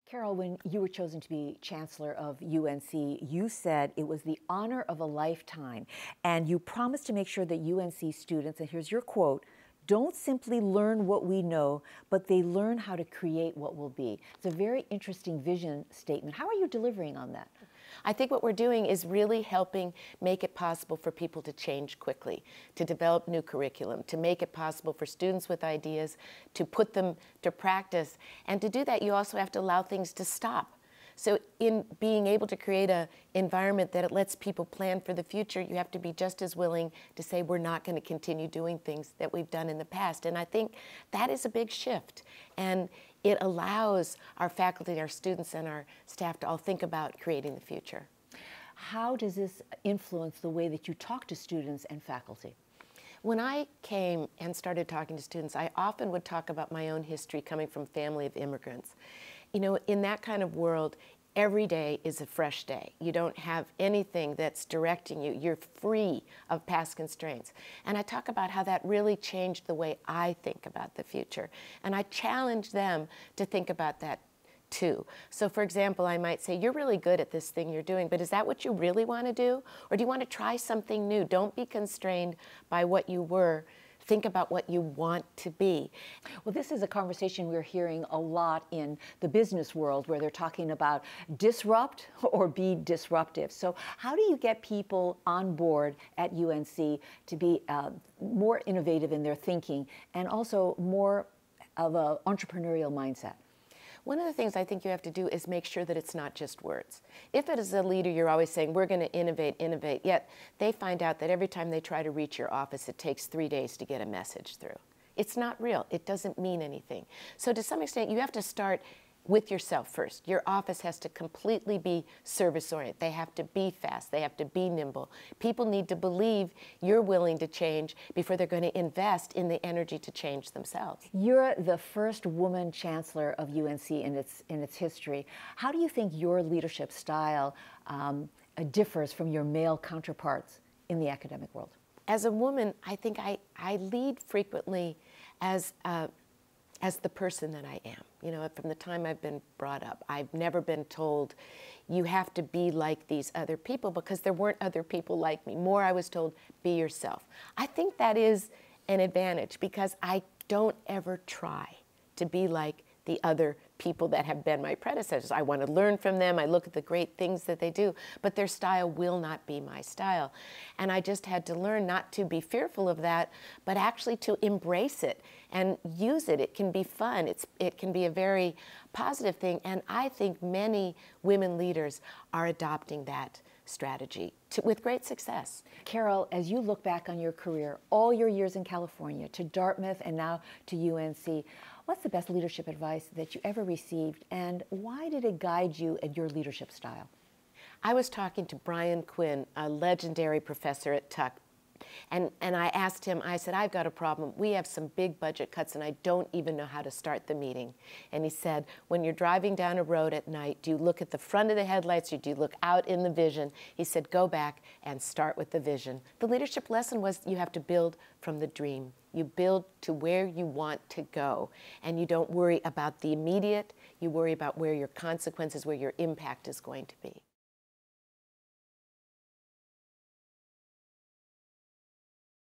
Carol, when you were chosen to be Chancellor of UNC, you said it was the honor of a lifetime, and you promised to make sure that UNC students, and here's your quote, don't simply learn what we know, but they learn how to create what will be. It's a very interesting vision statement. How are you delivering on that? I think what we're doing is really helping make it possible for people to change quickly, to develop new curriculum, to make it possible for students with ideas to put them to practice. And to do that, you also have to allow things to stop. So in being able to create an environment that it lets people plan for the future, you have to be just as willing to say we're not going to continue doing things that we've done in the past. And I think that is a big shift. And it allows our faculty, our students, and our staff to all think about creating the future. How does this influence the way that you talk to students and faculty? When I came and started talking to students, I often would talk about my own history coming from a family of immigrants. You know, in that kind of world, every day is a fresh day. You don't have anything that's directing you. You're free of past constraints. And I talk about how that really changed the way I think about the future. And I challenge them to think about that too. So for example, I might say, you're really good at this thing you're doing, but is that what you really want to do? Or do you want to try something new? Don't be constrained by what you were. Think about what you want to be. Well, this is a conversation we're hearing a lot in the business world where they're talking about disrupt or be disruptive. So how do you get people on board at UNC to be more innovative in their thinking and also more of an entrepreneurial mindset? One of the things I think you have to do is make sure that it's not just words. If as a leader you're always saying, we're going to innovate, yet they find out that every time they try to reach your office, it takes 3 days to get a message through. It's not real. It doesn't mean anything. So to some extent, you have to start with yourself first. Your office has to completely be service-oriented. They have to be fast. They have to be nimble. People need to believe you're willing to change before they're going to invest in the energy to change themselves. You're the first woman chancellor of UNC in its history. How do you think your leadership style differs from your male counterparts in the academic world? As a woman, I think I lead frequently as the person that I am. You know, from the time I've been brought up, I've never been told you have to be like these other people, because there weren't other people like me. More, I was told, be yourself. I think that is an advantage because I don't ever try to be like the other people that have been my predecessors. I want to learn from them. I look at the great things that they do, but their style will not be my style. And I just had to learn not to be fearful of that, but actually to embrace it and use it. It can be fun. It can be a very positive thing. And I think many women leaders are adopting that strategy with great success. Carol, as you look back on your career, all your years in California, to Dartmouth and now to UNC, what's the best leadership advice that you ever received, and why did it guide you in your leadership style? I was talking to Brian Quinn, a legendary professor at Tuck, and I asked him, I said, I've got a problem. We have some big budget cuts and I don't even know how to start the meeting. And he said, when you're driving down a road at night, do you look at the front of the headlights or do you look out in the vision? He said, go back and start with the vision. The leadership lesson was you have to build from the dream. You build to where you want to go, and you don't worry about the immediate, you worry about where your consequences, where your impact is going to be.